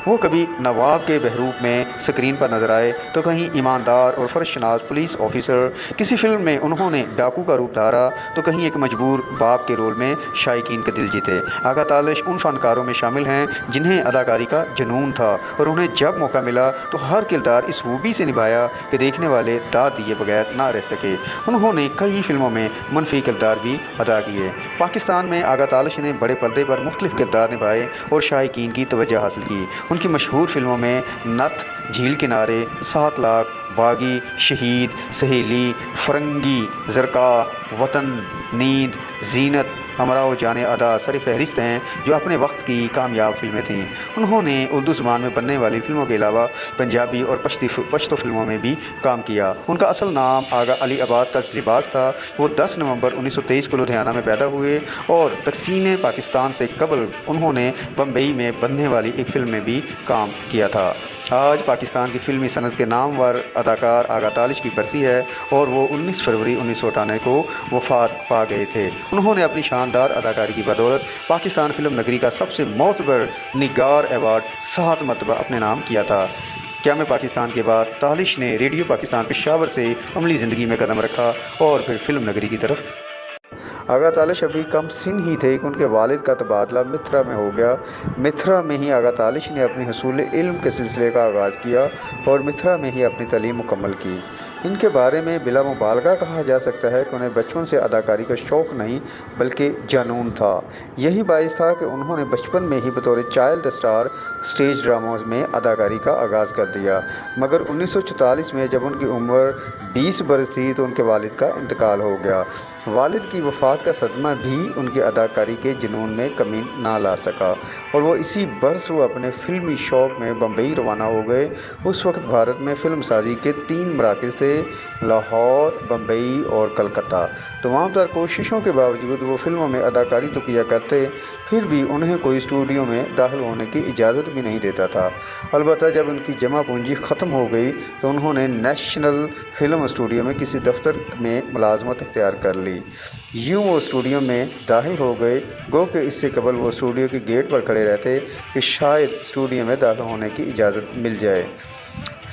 وہ کبھی نواب کے بحروب میں اسکرین پر نظر آئے تو کہیں ایماندار اور فرض شناس پولیس آفیسر، کسی فلم میں انہوں نے ڈاکو کا روپ دھارا تو کہیں ایک مجبور باپ کے رول میں شائقین کا دل جیتے۔ آغا تالش ان فنکاروں میں شامل ہیں جنہیں اداکاری کا جنون تھا اور انہیں جب موقع ملا تو ہر کردار اس خوبی سے نبھایا کہ دیکھنے والے داد دیے بغیر نہ رہ سکے۔ انہوں نے کئی فلموں میں منفی کردار بھی ادا کیے۔ پاکستان میں آغا تالش نے بڑے پردے پر مختلف کردار نبھائے اور شائقین کی توجہ حاصل کی۔ ان کی مشہور فلموں میں نتھ، جھیل کنارے، 7 لاکھ، باغی، شہید، سہیلی، فرنگی، زرقاء، وطن، نیند، زینت، ہمراہ جان ادا سر فہرست ہیں جو اپنے وقت کی کامیاب فلمیں تھیں۔ انہوں نے اردو زبان میں بننے والی فلموں کے علاوہ پنجابی اور پشتو فلموں میں بھی کام کیا۔ ان کا اصل نام آغا علی عباس تاج لباس تھا۔ وہ 10 نومبر 1923 کو لدھیانہ میں پیدا ہوئے اور تقسیم پاکستان سے قبل انہوں نے بمبئی میں بننے والی ایک فلم میں بھی کام کیا تھا۔ آج پاکستان کی فلمی صنعت کے نامور اداکار آغا تالش کی برسی ہے اور وہ 19 فروری 1998 کو وفات پا گئے تھے۔ انہوں نے اپنی شاندار اداکاری کی بدولت پاکستان فلم نگری کا سب سے معتبر نگار ایوارڈ 7 مرتبہ اپنے نام کیا تھا۔ قیام پاکستان کے بعد تالش نے ریڈیو پاکستان پشاور سے عملی زندگی میں قدم رکھا اور پھر فلم نگری کی طرف۔ آغا تالش ابھی کم سن ہی تھے کہ ان کے والد کا تبادلہ متھرا میں ہو گیا۔ متھرا میں ہی آغا تالش نے اپنی حصول علم کے سلسلے کا آغاز کیا اور متھرا میں ہی اپنی تعلیم مکمل کی۔ ان کے بارے میں بلا مبالغہ کہا جا سکتا ہے کہ انہیں بچپن سے اداکاری کا شوق نہیں بلکہ جنون تھا۔ یہی باعث تھا کہ انہوں نے بچپن میں ہی بطور چائلڈ اسٹار اسٹیج ڈراموں میں اداکاری کا آغاز کر دیا، مگر 1944 میں جب ان کی عمر 20 برس تھی تو ان کے والد کا انتقال ہو گیا۔ والد کی وفات کا صدمہ بھی ان کی اداکاری کے جنون میں کمی نہ لا سکا اور وہ اسی برس وہ اپنے فلمی شوق میں بمبئی روانہ ہو گئے۔ اس وقت بھارت میں فلم سازی کے 3 مراکز تھے، لاہور، بمبئی اور کلکتہ۔ تمام تر کوششوں کے باوجود وہ فلموں میں اداکاری تو کیا کرتے، پھر بھی انہیں کوئی اسٹوڈیو میں داخل ہونے کی اجازت بھی نہیں دیتا تھا۔ البتہ جب ان کی جمع پونجی ختم ہو گئی تو انہوں نے نیشنل فلم اسٹوڈیو میں کسی دفتر میں ملازمت اختیار کر لی۔ یوں وہ اسٹوڈیو میں داخل ہو گئے، گو کہ اس سے قبل وہ اسٹوڈیو کے گیٹ پر کھڑے رہتے کہ شاید اسٹوڈیو میں داخل ہونے کی اجازت مل جائے۔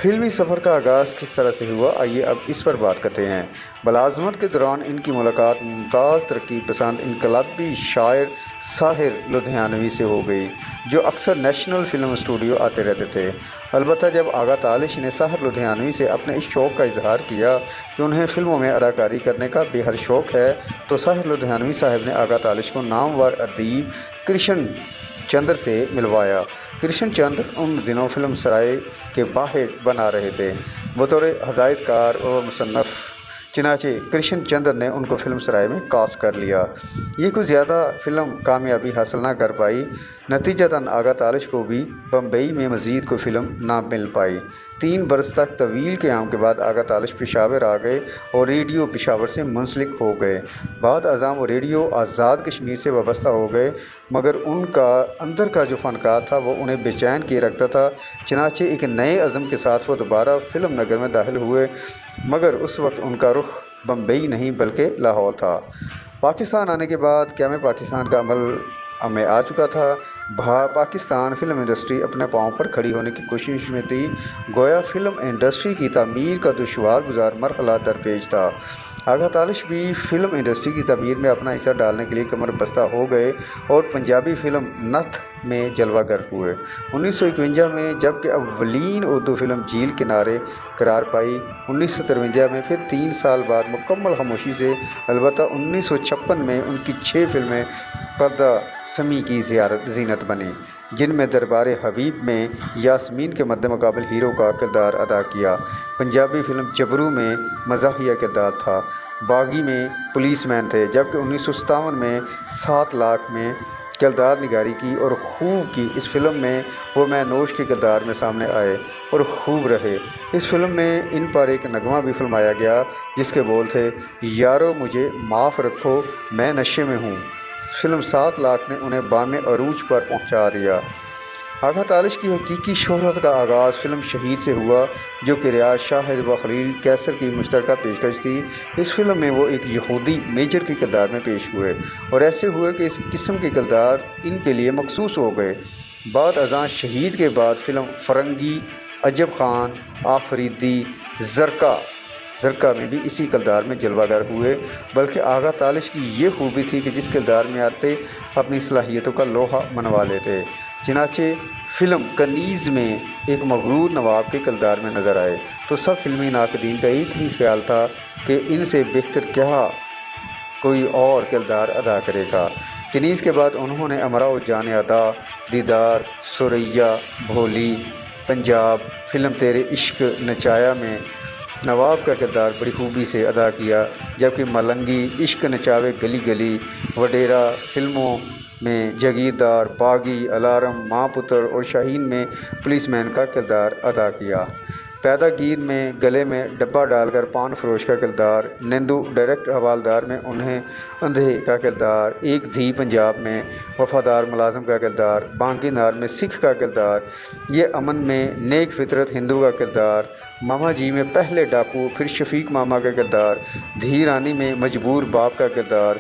فلمی سفر کا آغاز کس طرح سے ہوا، آئیے اب اس پر بات کرتے ہیں۔ ملازمت کے دوران ان کی ملاقات ممتاز ترقی پسند انقلابی شاعر ساحر لدھیانوی سے ہو گئی، جو اکثر نیشنل فلم اسٹوڈیو آتے رہتے تھے۔ البتہ جب آغا تالش نے ساحر لدھیانوی سے اپنے اس شوق کا اظہار کیا کہ انہیں فلموں میں اداکاری کرنے کا بے حد شوق ہے، تو ساحر لدھیانوی صاحب نے آغا تالش کو نامور ادیب کرشن چندر سے ملوایا۔ کرشن چندر ان دنوں فلم سرائے کے باہر بنا رہے تھے بطور ہدایت کار اور مصنف، چنانچہ کرشن چندر نے ان کو فلم سرائے میں کاسٹ کر لیا۔ یہ کچھ زیادہ فلم کامیابی حاصل نہ کر پائی، نتیجتاً آغا تالش کو بھی بمبئی میں مزید کوئی فلم نہ مل پائی۔ 3 برس تک طویل قیام کے بعد آغا تالش پشاور آ گئے اور ریڈیو پشاور سے منسلک ہو گئے۔ بعد ازاں وہ ریڈیو آزاد کشمیر سے وابستہ ہو گئے، مگر ان کا اندر کا جو فنکار تھا وہ انہیں بے چین کیے رکھتا تھا۔ چنانچہ ایک نئے عزم کے ساتھ وہ دوبارہ فلم نگر میں داخل ہوئے، مگر اس وقت ان کا رخ بمبئی نہیں بلکہ لاہور تھا۔ پاکستان آنے کے بعد قیام پاکستان کا عمل میں آ چکا تھا۔ پاکستان فلم انڈسٹری اپنے پاؤں پر کھڑی ہونے کی کوشش میں تھی، گویا فلم انڈسٹری کی تعمیر کا دشوار گزار مرحلہ درپیش تھا۔ آغا تالش بھی فلم انڈسٹری کی تعمیر میں اپنا حصہ ڈالنے کے لیے کمر بستہ ہو گئے اور پنجابی فلم نتھ میں جلوہ گر ہوئے۔ 1951 میں جبکہ اولین اردو فلم جھیل کنارے قرار پائی، 1953 میں پھر 3 سال بعد مکمل خاموشی سے، البتہ 1956 میں ان کی 6 فلمیں پردہ سمی کی زینت بنیں، جن میں دربار حبیب میں یاسمین کے مد مقابل ہیرو کا کردار ادا کیا، پنجابی فلم جبرو میں مزاحیہ کردار تھا، باغی میں پولیس مین تھے، جبکہ 1957 میں 7 لاکھ میں کردار نگاری کی اور خوب کی۔ اس فلم میں وہ مینوش کے کردار میں سامنے آئے اور خوب رہے۔ اس فلم میں ان پر ایک نغمہ بھی فلمایا گیا جس کے بول تھے، یارو مجھے معاف رکھو میں نشے میں ہوں۔ فلم 7 لاکھ نے انہیں بام عروج پر پہنچا دیا۔ آغا تالش کی حقیقی شہرت کا آغاز فلم شہید سے ہوا، جو کہ ریاض شاہ و خلیل کیسر کی مشترکہ پیشکش تھی۔ اس فلم میں وہ ایک یہودی میجر کے کردار میں پیش ہوئے اور ایسے ہوئے کہ اس قسم کے کردار ان کے لیے مخصوص ہو گئے۔ بعد ازاں شہید کے بعد فلم فرنگی، عجب خان، آفریدی، زرکا میں بھی اسی کردار میں جلوہ گر ہوئے، بلکہ آغا تالش کی یہ خوبی تھی کہ جس کردار میں آتے اپنی صلاحیتوں کا لوہا منوا لیتے۔ چنانچہ فلم کنیز میں ایک مغرور نواب کے کردار میں نظر آئے تو سب فلمی ناقدین کا ایک ہی خیال تھا کہ ان سے بہتر کیا کوئی اور کردار ادا کرے گا۔ کنیز کے بعد انہوں نے امراؤ جان ادا، دیدار، سوریا، بھولی، پنجاب، فلم تیرے عشق نچایا میں نواب کا کردار بڑی خوبی سے ادا کیا، جبکہ ملنگی، عشق نچاوے گلی گلی، وڈیرا فلموں میں جاگیردار، باغی، الارم، ماں پتر اور شاہین میں پولیس مین کا کردار ادا کیا۔ پیدا گیر میں گلے میں ڈبہ ڈال کر پان فروش کا کردار، نندو ڈائریکٹ حوالدار میں انہیں اندھے کا کردار، ایک دھی پنجاب میں وفادار ملازم کا کردار، بانکی نار میں سکھ کا کردار، یہ امن میں نیک فطرت ہندو کا کردار، ماما جی میں پہلے ڈاکو پھر شفیق ماما کا کردار، دھی رانی میں مجبور باپ کا کردار،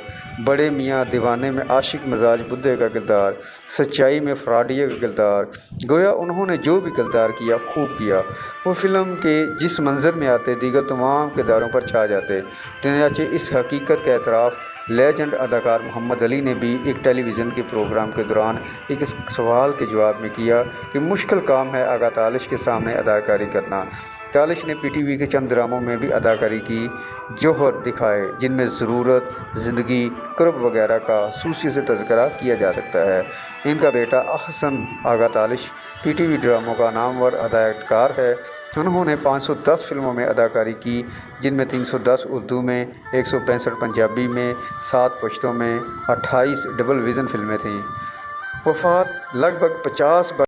بڑے میاں دیوانے میں عاشق مزاج بدھے کا کردار، سچائی میں فراڈیہ کا کردار، گویا انہوں نے جو بھی کردار کیا خوب کیا۔ وہ فلم کے جس منظر میں آتے دیگر تمام کرداروں پر چھا جاتے۔ چنانچہ اس حقیقت کا اعتراف لیجنڈ اداکار محمد علی نے بھی ایک ٹیلی ویژن کے پروگرام کے دوران ایک سوال کے جواب میں کیا کہ مشکل کام ہے آغا تالش کے سامنے اداکاری کرنا۔ تالش نے پی ٹی وی کے چند ڈراموں میں بھی اداکاری کی، جوہر دکھائے، جن میں ضرورت، زندگی، کرب وغیرہ کا خصوصی سے تذکرہ کیا جا سکتا ہے۔ ان کا بیٹا احسن آغا تالش پی ٹی وی ڈراموں کا نامور ہدایتکار ہے۔ انہوں نے 510 فلموں میں اداکاری کی، جن میں 310 اردو میں، 165 پنجابی میں، 7 پشتو میں، 28 ڈبل ویژن فلمیں تھیں۔ وفات لگ بھگ 50